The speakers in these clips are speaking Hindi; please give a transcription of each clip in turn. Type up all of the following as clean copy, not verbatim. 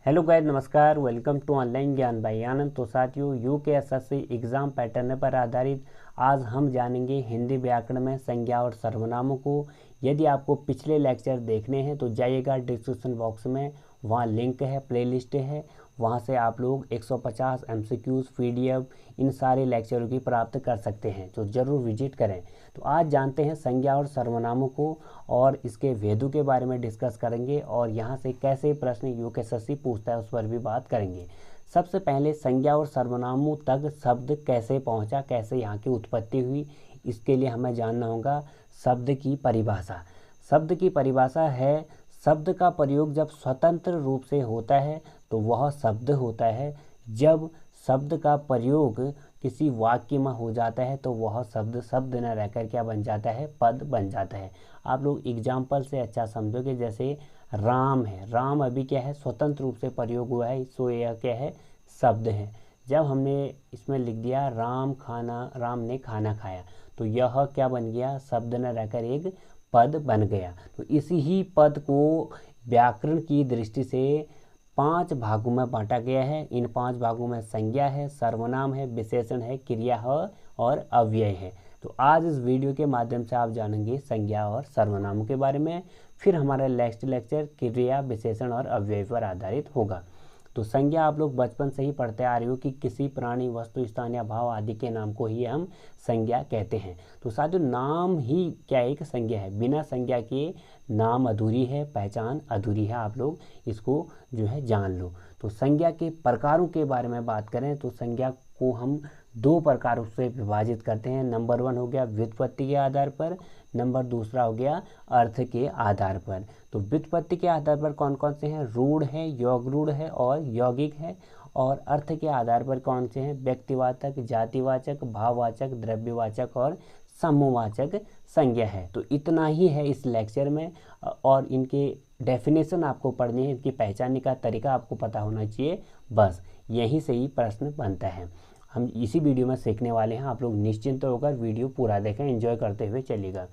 हेलो गाइस, नमस्कार। वेलकम टू ऑनलाइन ज्ञान बाई आनंद। तो साथियों, यूकेएसएससी एग्ज़ाम पैटर्न पर आधारित आज हम जानेंगे हिंदी व्याकरण में संज्ञा और सर्वनामों को। यदि आपको पिछले लेक्चर देखने हैं तो जाइएगा डिस्क्रिप्शन बॉक्स में, वहाँ लिंक है, प्लेलिस्ट है, वहाँ से आप लोग 150 एमसीक्यूज पीडीएफ इन सारे लेक्चरों की प्राप्त कर सकते हैं, तो ज़रूर विजिट करें। तो आज जानते हैं संज्ञा और सर्वनामों को और इसके भेदों के बारे में डिस्कस करेंगे और यहाँ से कैसे प्रश्न यूकेएसएससी पूछता है उस पर भी बात करेंगे। सबसे पहले संज्ञा और सर्वनामों तक शब्द कैसे पहुँचा, कैसे यहाँ की उत्पत्ति हुई, इसके लिए हमें जानना होगा शब्द की परिभाषा। शब्द की परिभाषा है, शब्द का प्रयोग जब स्वतंत्र रूप से होता है तो वह शब्द होता है। जब शब्द का प्रयोग किसी वाक्य में हो जाता है तो वह शब्द शब्द न रहकर क्या बन जाता है, पद बन जाता है। आप लोग एग्जाम्पल से अच्छा समझोगे। जैसे राम है, राम अभी क्या है, स्वतंत्र रूप से प्रयोग हुआ है, सो यह क्या है, शब्द है। जब हमने इसमें लिख दिया राम ने खाना खाया, तो यह क्या बन गया, शब्द न रहकर एक पद बन गया। तो इसी ही पद को व्याकरण की दृष्टि से 5 भागों में बांटा गया है। इन 5 भागों में संज्ञा है, सर्वनाम है, विशेषण है, क्रिया है और अव्यय है। तो आज इस वीडियो के माध्यम से आप जानेंगे संज्ञा और सर्वनामों के बारे में। फिर हमारा नेक्स्ट लेक्चर क्रिया, विशेषण और अव्यय पर आधारित होगा। तो संज्ञा आप लोग बचपन से ही पढ़ते आ रहे हो कि किसी प्राणी, वस्तु, स्थान या भाव आदि के नाम को ही हम संज्ञा कहते हैं। तो साथियों, नाम ही क्या एक संज्ञा है। बिना संज्ञा के नाम अधूरी है, पहचान अधूरी है। आप लोग इसको जो है जान लो। तो संज्ञा के प्रकारों के बारे में बात करें तो संज्ञा को हम 2 प्रकारों से विभाजित करते हैं। नंबर 1 हो गया व्युत्पत्ति के आधार पर, नंबर दूसरा हो गया अर्थ के आधार पर। तो व्युत्पत्ति के आधार पर कौन कौन से हैं, रूढ़ है, योग रूढ़ है और यौगिक है। और अर्थ के आधार पर कौन से हैं, व्यक्तिवाचक, जातिवाचक, भाववाचक, द्रव्यवाचक और समूहवाचक संज्ञा है। तो इतना ही है इस लेक्चर में और इनके डेफिनेशन आपको पढ़नी है, इनकी पहचानने का तरीका आपको पता होना चाहिए। बस यहीं से ही प्रश्न बनता है। हम इसी वीडियो में सीखने वाले हैं। आप लोग निश्चिंत होकर वीडियो पूरा देखें, एंजॉय करते हुए चलिएगा।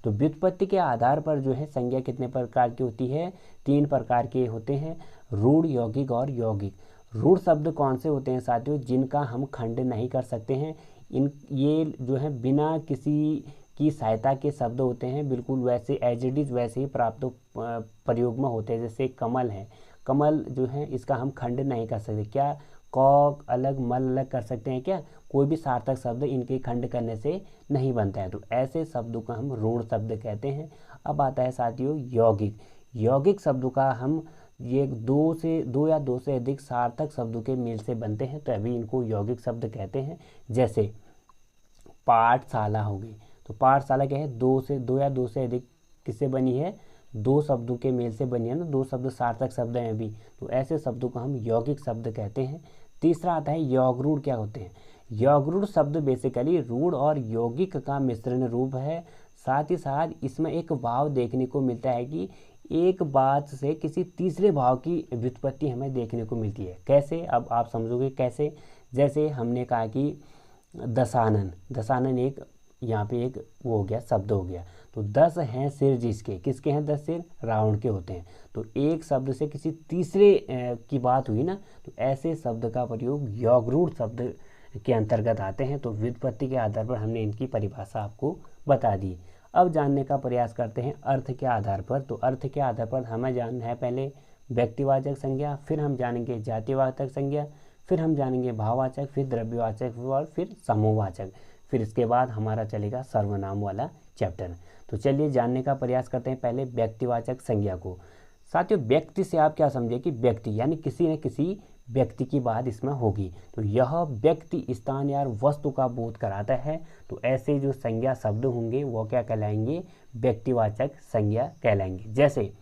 तो व्युत्पत्ति के आधार पर जो है संज्ञा कितने प्रकार की होती है, 3 प्रकार के होते हैं, रूढ़, यौगिक और यौगिक। रूढ़ शब्द कौन से होते हैं साथियों, जिनका हम खंड नहीं कर सकते हैं। ये जो है बिना किसी की सहायता के शब्द होते हैं, बिल्कुल वैसे एज इट इज वैसे ही प्राप्त प्रयोग में होते हैं। जैसे कमल है, कमल जो है इसका हम खंड नहीं कर सकते। क्या क अलग, मल अलग कर सकते हैं क्या, कोई भी सार्थक शब्द इनके खंड करने से नहीं बनता है। तो ऐसे शब्दों का हम रूढ़ शब्द कहते हैं। अब आता है साथियों यौगिक। यौगिक शब्दों का हम ये 2 या 2 से अधिक सार्थक शब्दों के मेल से बनते हैं, तो अभी इनको यौगिक शब्द कहते हैं। जैसे पाठशाला हो गई, तो पाठशाला क्या है, 2 या 2 से अधिक किससे बनी है, 2 शब्दों के मेल से बनी है ना, 2 शब्द सार्थक शब्द हैं अभी, तो ऐसे शब्दों को हम यौगिक शब्द कहते हैं। तीसरा आता है यौगरूढ़। क्या होते हैं, यौगरूढ़ शब्द बेसिकली रूढ़ और यौगिक का मिश्रण रूप है। साथ ही साथ इसमें एक भाव देखने को मिलता है कि एक बात से किसी तीसरे भाव की व्युत्पत्ति हमें देखने को मिलती है। कैसे, अब आप समझोगे कैसे। जैसे हमने कहा कि दशानन, दशानन एक यहाँ पे एक वो हो गया, शब्द हो गया। तो 10 हैं सिर जिसके, किसके हैं 10 सिर, रावण के होते हैं। तो एक शब्द से किसी तीसरे की बात हुई ना, तो ऐसे शब्द का प्रयोग यौगरूढ़ शब्द के अंतर्गत आते हैं। तो व्युत्पत्ति के आधार पर हमने इनकी परिभाषा आपको बता दी। अब जानने का प्रयास करते हैं अर्थ के आधार पर। तो अर्थ के आधार पर हमें जानना है पहले व्यक्तिवाचक संज्ञा, फिर हम जानेंगे जातिवाचक संज्ञा, फिर हम जानेंगे भाववाचक, फिर द्रव्यवाचक और फिर समूहवाचक। फिर इसके बाद हमारा चलेगा सर्वनाम वाला चैप्टर। तो चलिए जानने का प्रयास करते हैं पहले व्यक्तिवाचक संज्ञा को। साथियों, व्यक्ति से आप क्या समझे कि व्यक्ति यानी किसी न किसी व्यक्ति की बात इसमें होगी। तो यह व्यक्ति, स्थान या वस्तु का बोध कराता है। तो ऐसे जो संज्ञा शब्द होंगे वो क्या कहलाएंगे, व्यक्तिवाचक संज्ञा कहलाएंगे। जैसे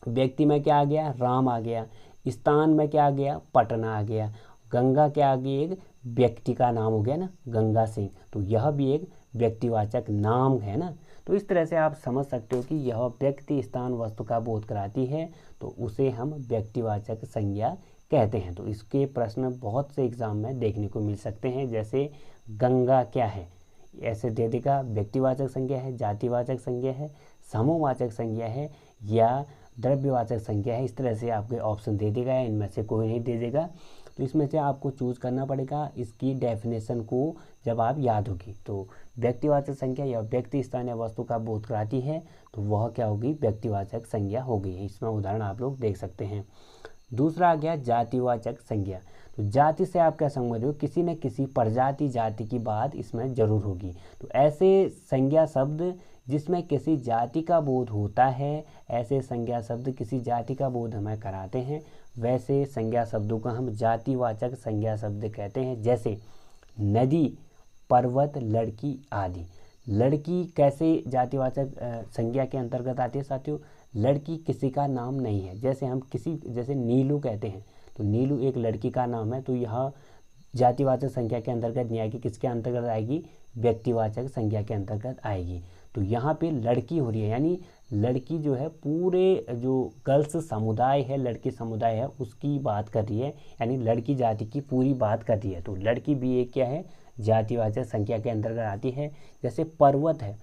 व्यक्ति में क्या आ गया, राम आ गया। स्थान में क्या आ गया, पटना आ गया। गंगा क्या आ गई, एक व्यक्ति का नाम हो गया ना, गंगा सिंह। तो यह भी एक व्यक्तिवाचक नाम है ना। तो इस तरह से आप समझ सकते हो कि यह व्यक्ति, स्थान, वस्तु का बोध कराती है, तो उसे हम व्यक्तिवाचक संज्ञा कहते हैं। तो इसके प्रश्न बहुत से एग्जाम में देखने को मिल सकते हैं। जैसे गंगा क्या है, ऐसे दे देगा, व्यक्तिवाचक संज्ञा है, जातिवाचक संज्ञा है, समूहवाचक संज्ञा है या द्रव्यवाचक संज्ञा है। इस तरह से आपके ऑप्शन दे देगा, इनमें से कोई नहीं दे देगा। तो इसमें से आपको चूज करना पड़ेगा इसकी डेफिनेशन को जब आप याद होगी। तो व्यक्तिवाचक संज्ञा या व्यक्ति स्थान या वस्तु का बोध कराती है तो वह क्या होगी, व्यक्तिवाचक संज्ञा होगी। इसमें उदाहरण आप लोग देख सकते हैं। दूसरा आ गया जातिवाचक संज्ञा। तो जाति से आप क्या समझ हो, किसी न किसी प्रजाति जाति की बात इसमें जरूर होगी। तो ऐसे संज्ञा शब्द जिसमें किसी जाति का बोध होता है, ऐसे संज्ञा शब्द किसी जाति का बोध हमें कराते हैं, वैसे संज्ञा शब्दों का हम जातिवाचक संज्ञा शब्द कहते हैं। जैसे नदी, पर्वत, लड़की आदि। लड़की कैसे जातिवाचक संज्ञा के अंतर्गत आती है साथियों, लड़की किसी का नाम नहीं है। जैसे हम जैसे नीलू कहते हैं तो नीलू एक लड़की का नाम है, तो यह जातिवाचक संज्ञा के अंतर्गत नहीं आएगी, किसके अंतर्गत आएगी, व्यक्तिवाचक संज्ञा के अंतर्गत आएगी। तो यहाँ पे लड़की हो रही है, यानी लड़की जो है पूरे जो गर्ल्स समुदाय है, लड़की समुदाय है, उसकी बात कर रही है, यानी लड़की जाति की पूरी बात कर रही है। तो लड़की भी एक क्या है, जातिवाचक संज्ञा के अंतर्गत आती है। जैसे पर्वत है,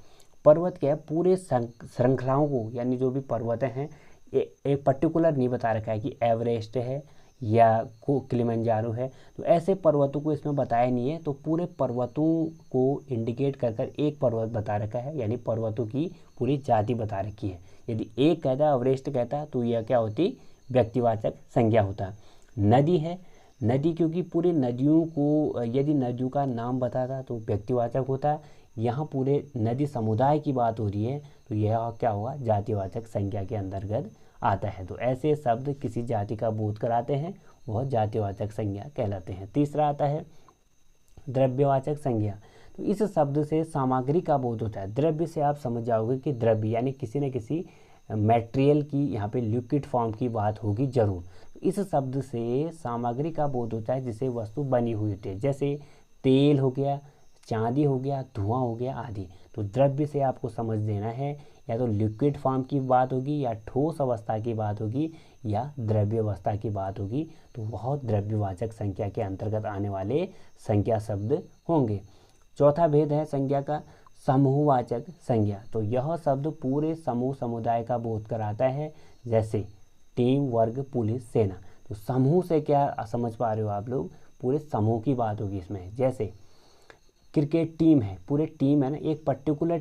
पर्वत क्या है, पूरे श्रृंखलाओं को, यानी जो भी पर्वत हैं एक पर्टिकुलर नहीं बता रखा है कि एवरेस्ट है या किलिमंजारो है, तो ऐसे पर्वतों को इसमें बताया नहीं है। तो पूरे पर्वतों को इंडिकेट कर कर एक पर्वत बता रखा है, यानी पर्वतों की पूरी जाति बता रखी है। यदि एक कहता एवरेस्ट कहता तो यह क्या होती, व्यक्तिवाचक संज्ञा होता। नदी है, नदी क्योंकि पूरी नदियों को, यदि नदियों का नाम बताता तो व्यक्तिवाचक होता। यहाँ पूरे नदी समुदाय की बात हो रही है तो यह क्या होगा, जातिवाचक संज्ञा के अंतर्गत आता है। तो ऐसे शब्द किसी जाति का बोध कराते हैं, वह जातिवाचक संज्ञा कहलाते हैं। तीसरा आता है द्रव्यवाचक संज्ञा। तो इस शब्द से सामग्री का बोध होता है। द्रव्य से आप समझ जाओगे कि द्रव्य यानी किसी न किसी मटेरियल की, यहाँ पे लिक्विड फॉर्म की बात होगी जरूर। इस शब्द से सामग्री का बोध होता है जिसे वस्तु बनी हुई होती है। जैसे तेल हो गया, चांदी हो गया, धुआं हो गया आदि। तो द्रव्य से आपको समझ देना है, या तो लिक्विड फॉर्म की बात होगी, या ठोस अवस्था की बात होगी, या द्रव्य अवस्था की बात होगी। तो वह द्रव्यवाचक संज्ञा के अंतर्गत आने वाले संज्ञा शब्द होंगे। चौथा भेद है संज्ञा का, समूहवाचक संज्ञा। तो यह शब्द पूरे समूह समुदाय का बोध कराता है। जैसे टीम, वर्ग, पुलिस, सेना। तो समूह से क्या समझ पा रहे हो आप लोग, पूरे समूह की बात होगी इसमें। जैसे क्रिकेट टीम है, पूरे टीम है ना, एक पर्टिकुलर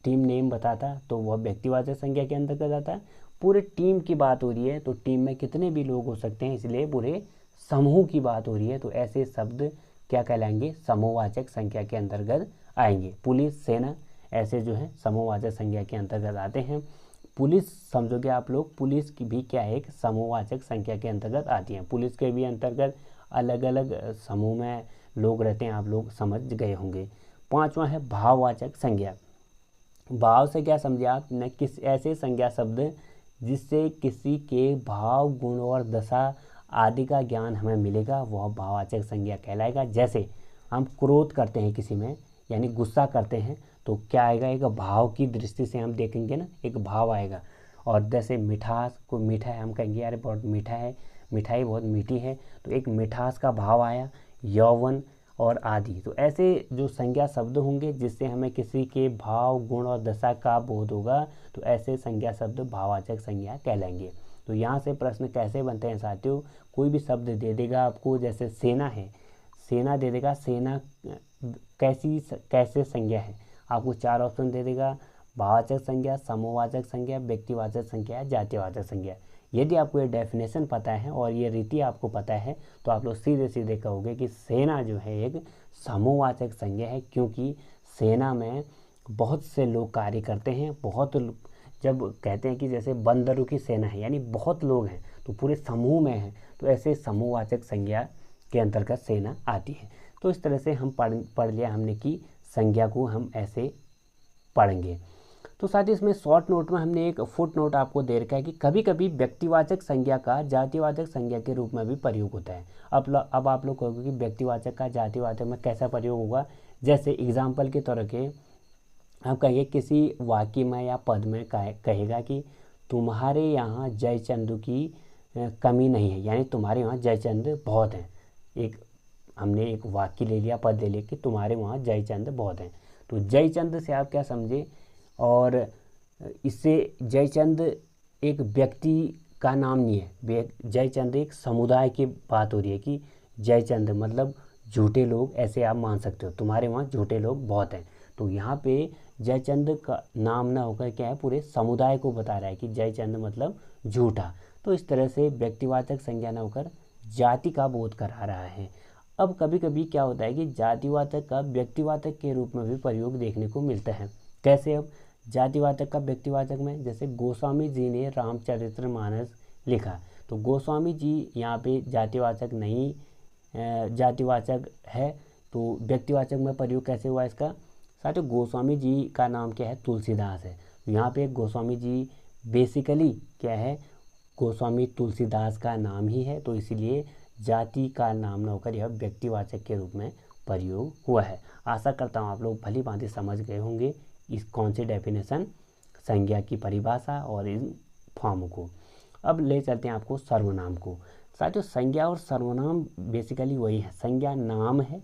टीम नेम बताता तो वह व्यक्तिवाचक संज्ञा के अंतर्गत आता है। पूरे टीम की बात हो रही है तो टीम में कितने भी लोग हो सकते हैं, इसलिए पूरे समूह की बात हो रही है। तो ऐसे शब्द क्या कहलाएंगे, समूहवाचक संज्ञा के अंतर्गत आएंगे। पुलिस, सेना ऐसे जो है समूहवाचक संज्ञा के अंतर्गत आते हैं। पुलिस समझोगे आप लोग, पुलिस की भी क्या है, एक समूहवाचक संख्या के अंतर्गत आती है। पुलिस के भी अंतर्गत अलग अलग समूह में लोग रहते हैं, आप लोग समझ गए होंगे। पांचवा है भाववाचक संज्ञा। भाव से क्या समझे आप, न किस ऐसे संज्ञा शब्द जिससे किसी के भाव, गुण और दशा आदि का ज्ञान हमें मिलेगा, वह भाववाचक संज्ञा कहलाएगा। जैसे हम क्रोध करते हैं किसी में, यानी गुस्सा करते हैं, तो क्या आएगा, एक भाव की दृष्टि से हम देखेंगे ना, एक भाव आएगा। और जैसे मिठास को, मीठा है, हम कहेंगे यार बहुत मीठा है, मिठाई बहुत मीठी है, तो एक मिठास का भाव आया। यौवन और आदि। तो ऐसे जो संज्ञा शब्द होंगे जिससे हमें किसी के भाव, गुण और दशा का बोध होगा, तो ऐसे संज्ञा शब्द भाववाचक संज्ञा कहलाएंगे। तो यहाँ से प्रश्न कैसे बनते हैं साथियों, कोई भी शब्द दे देगा आपको, जैसे सेना है, सेना दे देगा, सेना कैसे संज्ञा है, आपको 4 ऑप्शन दे देगा, भाववाचक संज्ञा, समूहवाचक संज्ञा, व्यक्तिवाचक संज्ञा, जातिवाचक संज्ञा। यदि आपको ये डेफिनेशन पता है और ये रीति आपको पता है तो आप लोग सीधे सीधे कहोगे कि सेना जो है एक समूहवाचक संज्ञा है, क्योंकि सेना में बहुत से लोग कार्य करते हैं। बहुत जब कहते हैं कि जैसे बंदरों की सेना है, यानी बहुत लोग हैं तो पूरे समूह में हैं, तो ऐसे समूहवाचक संज्ञा के अंतर्गत सेना आती है। तो इस तरह से हम पढ़ लिया हमने कि संज्ञा को हम ऐसे पढ़ेंगे। तो साथ ही इसमें शॉर्ट नोट में हमने एक फुट नोट आपको दे रखा है कि कभी कभी व्यक्तिवाचक संज्ञा का जातिवाचक संज्ञा के रूप में भी प्रयोग होता है। अब आप लोग कहोगे कि व्यक्तिवाचक का जातिवाचक में कैसा प्रयोग होगा। जैसे एग्जाम्पल के तौर के हम कहिए किसी वाक्य में या पद में कहेगा कि तुम्हारे यहाँ जयचंद की कमी नहीं है, यानी तुम्हारे वहाँ जयचंद बहुत हैं। हमने एक वाक्य ले लिया, पद ले लिया कि तुम्हारे वहाँ जयचंद बहुत हैं। तो जयचंद से आप क्या समझे, और इससे जयचंद एक व्यक्ति का नाम नहीं है। जयचंद एक समुदाय की बात हो रही है कि जयचंद मतलब झूठे लोग, ऐसे आप मान सकते हो, तुम्हारे वहाँ झूठे लोग बहुत हैं। तो यहाँ पे जयचंद का नाम ना होकर क्या है, पूरे समुदाय को बता रहा है कि जयचंद मतलब झूठा। तो इस तरह से व्यक्तिवाचक संज्ञा न होकर जाति का बोध करा रहा है। अब कभी कभी क्या होता है कि जातिवाचक का व्यक्तिवाचक के रूप में भी प्रयोग देखने को मिलता है। कैसे? अब जातिवाचक का व्यक्तिवाचक में, जैसे गोस्वामी जी ने रामचरितमानस लिखा, तो गोस्वामी जी यहाँ पे जातिवाचक नहीं, जातिवाचक है, तो व्यक्तिवाचक में प्रयोग कैसे हुआ इसका? साथियों, गोस्वामी जी का नाम क्या है? तुलसीदास है। तो यहाँ पे गोस्वामी जी बेसिकली क्या है? गोस्वामी तुलसीदास का नाम ही है, तो इसीलिए जाति का नाम न होकर यह व्यक्तिवाचक के रूप में प्रयोग हुआ है। आशा करता हूँ आप लोग भली भांति समझ गए होंगे इस कौन सी डेफिनेशन, संज्ञा की परिभाषा और इन फॉर्म को। अब ले चलते हैं आपको सर्वनाम को। साथियों, संज्ञा और सर्वनाम बेसिकली वही है। संज्ञा नाम है,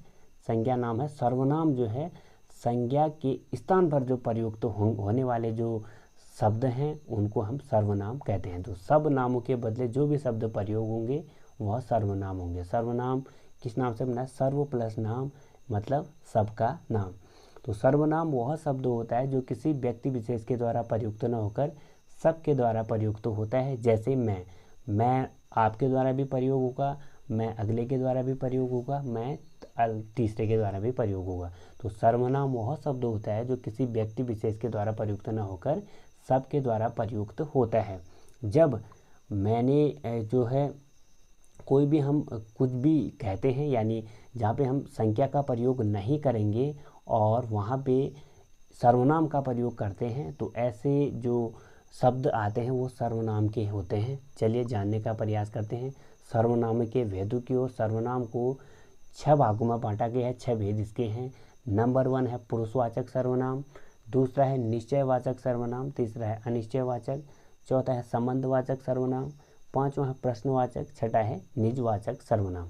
संज्ञा नाम है। सर्वनाम जो है संज्ञा के स्थान पर जो प्रयुक्त होने वाले जो शब्द हैं उनको हम सर्वनाम कहते हैं। तो सब नामों के बदले जो भी शब्द प्रयोग होंगे वह सर्वनाम होंगे। सर्वनाम किस नाम से बना है? सर्व प्लस नाम मतलब सबका नाम। तो सर्वनाम वह शब्द होता है जो किसी व्यक्ति विशेष के द्वारा प्रयुक्त न होकर सबके द्वारा प्रयुक्त होता है। जैसे मैं आपके द्वारा भी प्रयोग होगा, मैं अगले के द्वारा भी प्रयोग होगा, मैं तीसरे के द्वारा भी प्रयोग होगा। तो सर्वनाम वह शब्द होता है जो किसी व्यक्ति विशेष के द्वारा प्रयुक्त न होकर सबके द्वारा प्रयुक्त होता है। जब मैंने जो है कोई भी हम कुछ भी कहते हैं, यानी जहाँ पे हम संख्या का प्रयोग नहीं करेंगे और वहाँ पे सर्वनाम का प्रयोग करते हैं, तो ऐसे जो शब्द आते हैं वो सर्वनाम के होते हैं। चलिए जानने का प्रयास करते हैं सर्वनाम के भेदों की ओर। सर्वनाम को 6 भागों में बांटा गया है, 6 भेद इसके हैं। नंबर 1 है पुरुषवाचक सर्वनाम, दूसरा है निश्चयवाचक सर्वनाम, तीसरा है अनिश्चयवाचक, चौथा है संबंधवाचक सर्वनाम, पांचवा है प्रश्नवाचक, छठा है निजवाचक सर्वनाम।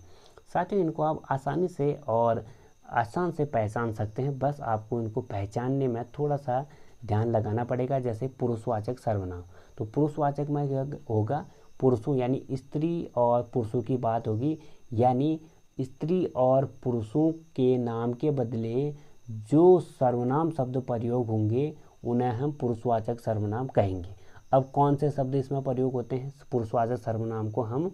साथियों, इनको आप आसानी से और आसान से पहचान सकते हैं, बस आपको इनको पहचानने में थोड़ा सा ध्यान लगाना पड़ेगा। जैसे पुरुषवाचक सर्वनाम, तो पुरुषवाचक में होगा पुरुषों यानी स्त्री और पुरुषों की बात होगी, यानी स्त्री और पुरुषों के नाम के बदले जो सर्वनाम शब्द प्रयोग होंगे उन्हें हम पुरुषवाचक सर्वनाम कहेंगे। अब कौन से शब्द इसमें प्रयोग होते हैं? पुरुषवाचक सर्वनाम को हम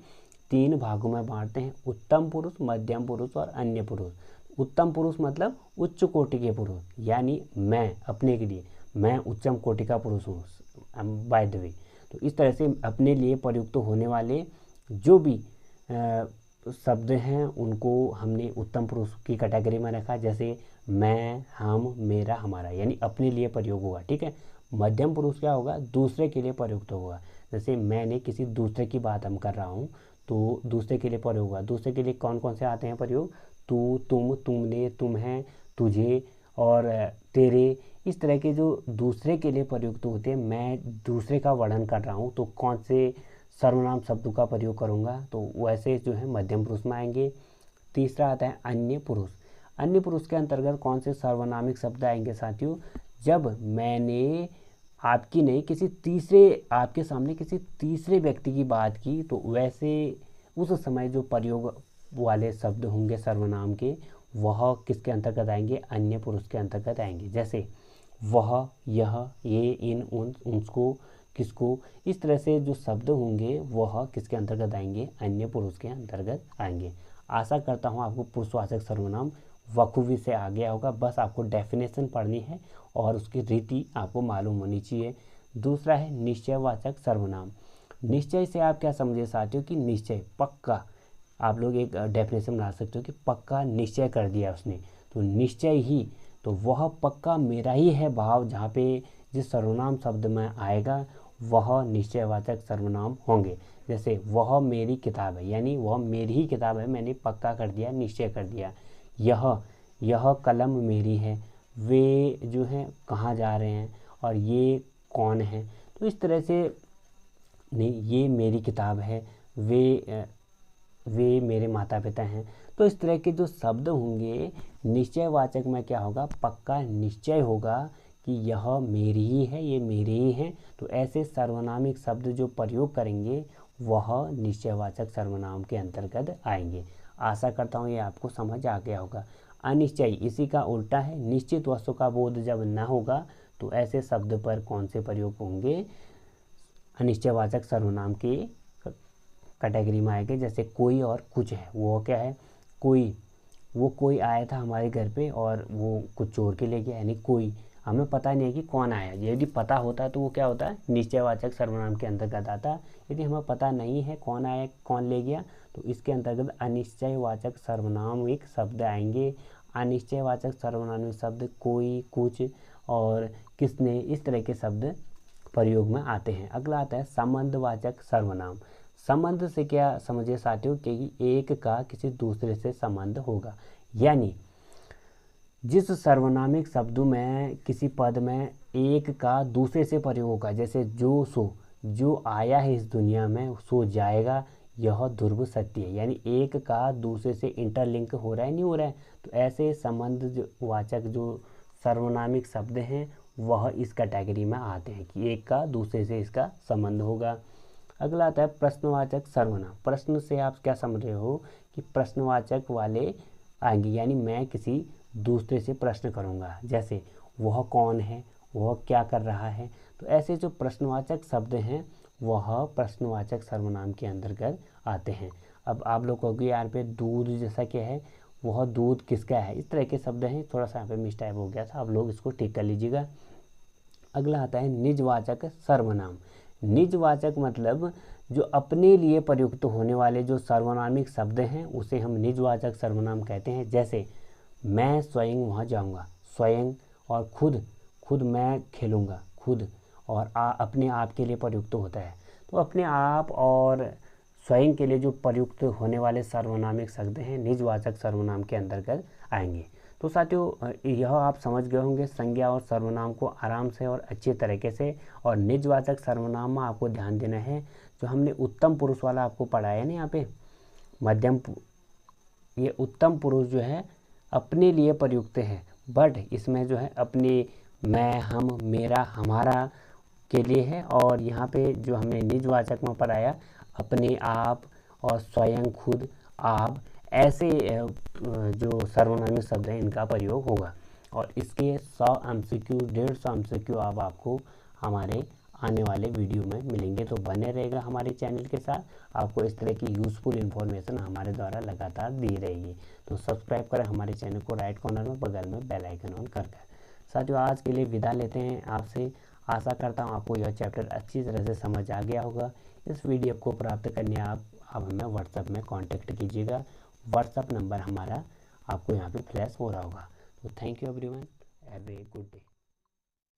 3 भागों में बांटते हैं, उत्तम पुरुष, मध्यम पुरुष और अन्य पुरुष। उत्तम पुरुष मतलब उच्च कोटि के पुरुष, यानी मैं अपने के लिए मैं उच्चम कोटि का पुरुष हूँ, बाय द वे। तो इस तरह से अपने लिए प्रयुक्त होने वाले जो भी शब्द हैं उनको हमने उत्तम पुरुष की कैटेगरी में रखा। जैसे मैं, हम, मेरा, हमारा, यानी अपने लिए प्रयोग होगा, ठीक है। मध्यम पुरुष क्या होगा? दूसरे के लिए प्रयुक्त होगा। जैसे मैंने किसी दूसरे की बात हम कर रहा हूँ तो दूसरे के लिए प्रयोग होगा। दूसरे के लिए कौन कौन से आते हैं प्रयोग? तू, तुम, तुमने, तुम्हें, तुझे और तेरे। इस तरह के जो दूसरे के लिए प्रयुक्त होते हैं, मैं दूसरे का वर्णन कर रहा हूँ तो कौन से सर्वनाम शब्दों का प्रयोग करूँगा? तो वैसे जो है मध्यम पुरुष में आएंगे। तीसरा आता है अन्य पुरुष। अन्य पुरुष के अंतर्गत कौन से सर्वनामिक शब्द आएंगे साथियों? जब मैंने आपकी नहीं किसी तीसरे, आपके सामने किसी तीसरे व्यक्ति की बात की, तो वैसे उस समय जो प्रयोग वाले शब्द होंगे सर्वनाम के, वह किसके अंतर्गत आएंगे? अन्य पुरुष के अंतर्गत आएंगे। जैसे वह, यह, ये, इन, उन, उसको, किसको। इस तरह से जो शब्द होंगे वह किसके अंतर्गत आएंगे? अन्य पुरुष के अंतर्गत आएंगे। आशा करता हूँ आपको पुरुषवाचक सर्वनाम बखूबी से आ गया होगा। बस आपको डेफिनेशन पढ़नी है और उसकी रीति आपको मालूम होनी चाहिए। दूसरा है निश्चयवाचक सर्वनाम। निश्चय से आप क्या समझे साथियों? कि निश्चय, पक्का। आप लोग एक डेफिनेशन बना सकते हो कि पक्का निश्चय कर दिया उसने, तो निश्चय ही, तो वह पक्का मेरा ही है भाव जहाँ पे जिस सर्वनाम शब्द में आएगा वह निश्चयवाचक सर्वनाम होंगे। जैसे वह मेरी किताब है, यानी वह मेरी ही किताब है, मैंने पक्का कर दिया, निश्चय कर दिया। यह कलम मेरी है, वे जो हैं कहाँ जा रहे हैं और ये कौन है। तो इस तरह से नहीं, ये मेरी किताब है, वे मेरे माता पिता हैं। तो इस तरह के जो शब्द होंगे निश्चयवाचक में क्या होगा? पक्का निश्चय होगा कि यह मेरी ही है, ये मेरे ही हैं, तो ऐसे सार्वनामिक शब्द जो प्रयोग करेंगे वह निश्चयवाचक सर्वनाम के अंतर्गत आएंगे। आशा करता हूँ ये आपको समझ आ गया होगा। अनिश्चयी इसी का उल्टा है। निश्चित वस्तु का बोध जब न होगा तो ऐसे शब्द पर कौन से प्रयोग होंगे? अनिश्चयवाचक सर्वनाम की कैटेगरी में आएंगे। जैसे कोई और कुछ है, वो क्या है? कोई, वो कोई आया था हमारे घर पे और वो कुछ चोर के ले गया, यानी कोई, हमें पता नहीं है कि कौन आया। यदि पता होता तो वो क्या होता है? निश्चयवाचक सर्वनाम के अंतर्गत आता। यदि हमें पता नहीं है कौन आया कौन ले गया तो इसके अंतर्गत अनिश्चयवाचक सर्वनामिक शब्द आएंगे। अनिश्चयवाचक सर्वनामिक शब्द कोई, कुछ और किसने, इस तरह के शब्द प्रयोग में आते हैं। अगला आता है संबंधवाचक सर्वनाम। संबंध से क्या समझिए साथियों कि एक का किसी दूसरे से संबंध होगा, यानी जिस सर्वनामिक शब्दों में किसी पद में एक का दूसरे से प्रयोग होगा, जैसे जो सो, जो आया है इस दुनिया में सो जाएगा, यह ध्रुव सत्य है, यानी एक का दूसरे से इंटरलिंक हो रहा है, नहीं हो रहा है, तो ऐसे संबंधवाचक जो सर्वनामिक शब्द हैं वह इस कैटेगरी में आते हैं कि एक का दूसरे से इसका संबंध होगा। अगला आता है प्रश्नवाचक सर्वनाम। प्रश्न से आप क्या समझ रहे हो कि प्रश्नवाचक वाले आएंगे, यानी मैं किसी दूसरे से प्रश्न करूंगा, जैसे वह कौन है, वह क्या कर रहा है, तो ऐसे जो प्रश्नवाचक शब्द हैं वह प्रश्नवाचक सर्वनाम के अंतर्गत आते हैं। अब आप लोग कहोगे यार पे दूध जैसा क्या है, वह दूध किसका है, इस तरह के शब्द हैं, थोड़ा सा यहाँ पे मिस्टेक हो गया था, आप लोग इसको ठीक कर लीजिएगा। अगला आता है निजवाचक सर्वनाम। निजवाचक मतलब जो अपने लिए प्रयुक्त होने वाले जो सर्वनामिक शब्द हैं उसे हम निजवाचक सर्वनाम कहते हैं। जैसे मैं स्वयं वहाँ जाऊँगा, स्वयं, और खुद मैं खेलूँगा, खुद, और अपने आप के लिए प्रयुक्त होता है। तो अपने आप और स्वयं के लिए जो प्रयुक्त होने वाले सर्वनामिक शब्द हैं निजवाचक सर्वनाम के अंतर्गत आएंगे। तो साथियों यह आप समझ गए होंगे संज्ञा और सर्वनाम को आराम से और अच्छे तरीके से। और निजवाचक सर्वनाम में आपको ध्यान देना है, जो हमने उत्तम पुरुष वाला आपको पढ़ाया है ना यहाँ पे मध्यम, ये उत्तम पुरुष जो है अपने लिए प्रयुक्त है, बट इसमें जो है अपने, मैं, हम, मेरा, हमारा के लिए है। और यहाँ पे जो हमने निजवाचक में पढ़ाया अपने आप और स्वयं, खुद, आप, ऐसे जो सर्वनामिक शब्द हैं इनका प्रयोग होगा। और इसके 100 MCQ 150 MCQ अब आपको हमारे आने वाले वीडियो में मिलेंगे, तो बने रहेगा हमारे चैनल के साथ। आपको इस तरह की यूज़फुल इन्फॉर्मेशन हमारे द्वारा लगातार दी रहेगी। तो सब्सक्राइब करें हमारे चैनल को, राइट कॉर्नर में बगल में बेल आइकन ऑन कर। साथियों आज के लिए विदा लेते हैं आपसे। आशा करता हूँ आपको यह चैप्टर अच्छी तरह से समझ आ गया होगा। इस PDF को प्राप्त करने आप हमें व्हाट्सएप में कांटेक्ट कीजिएगा। व्हाट्सएप नंबर हमारा आपको यहाँ पे फ्लैश हो रहा होगा। तो thank you everyone, have a good day.